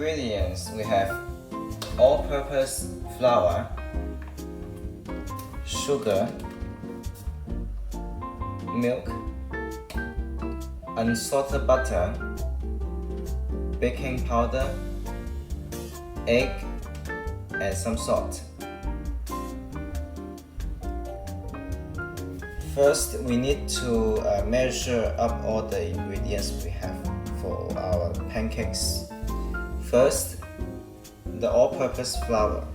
ingredients, we have all-purpose flour, sugar, milk, unsalted butter, baking powder, egg, and some salt. First, we need to measure up all the ingredients we have for our pancakes. First, the all-purpose flour.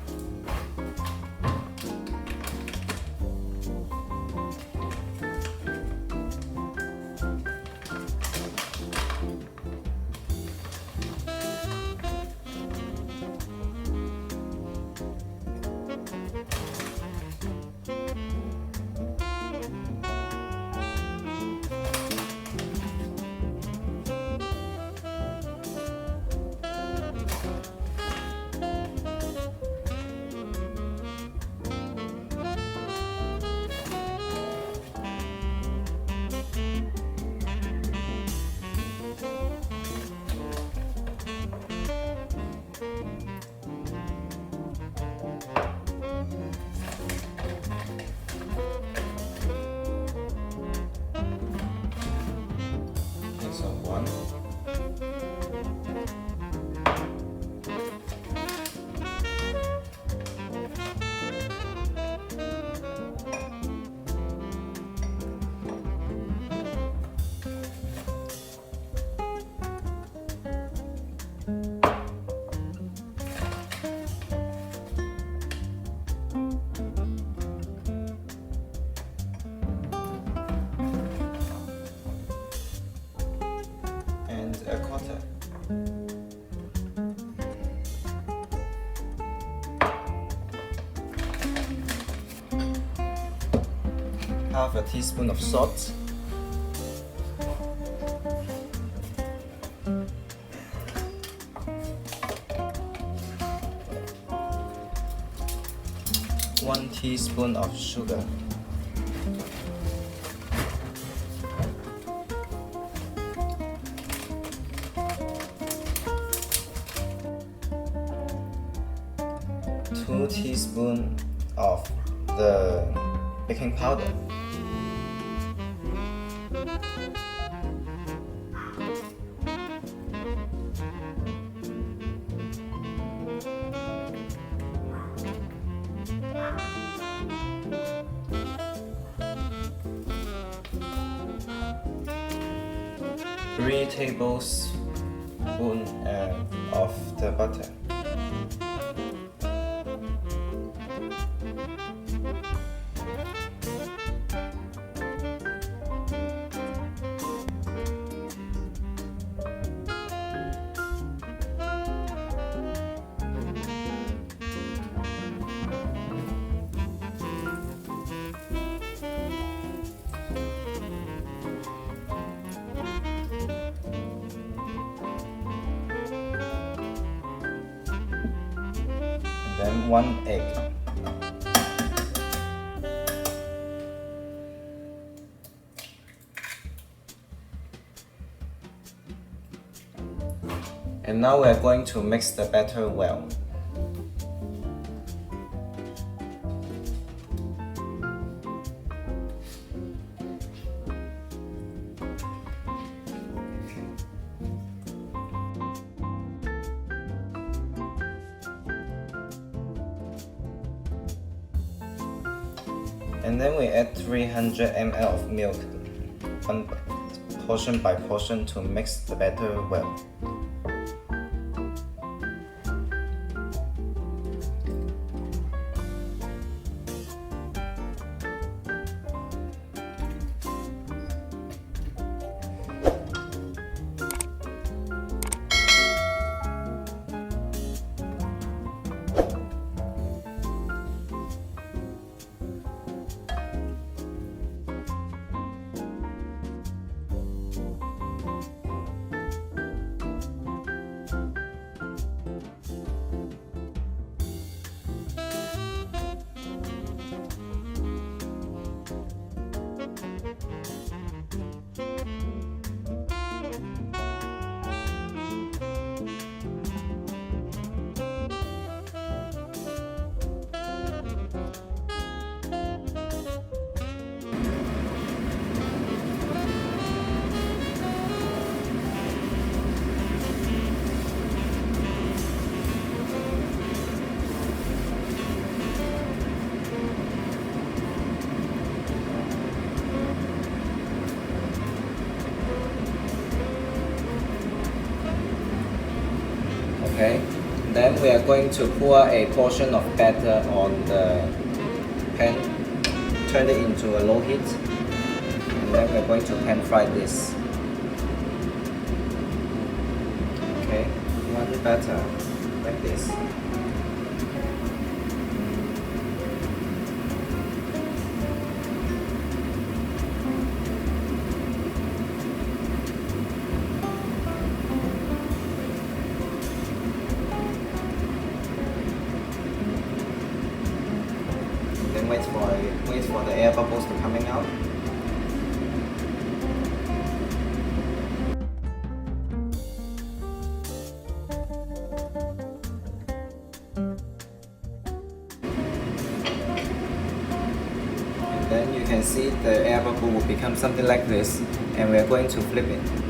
A quarter. Half a teaspoon of salt. One teaspoon of sugar. Two teaspoons of the baking powder. Three tablespoons of the butter. Then 1 egg. And now we are going to mix the batter well. And then we add 300 ml of milk, one portion by portion, to mix the batter well. Okay, then we are going to pour a portion of batter on the pan, turn it into a low heat, and then we are going to pan fry this. Okay, one batter like this. Then wait for the air bubbles to coming out. And then you can see the air bubble will become something like this, and we are going to flip it.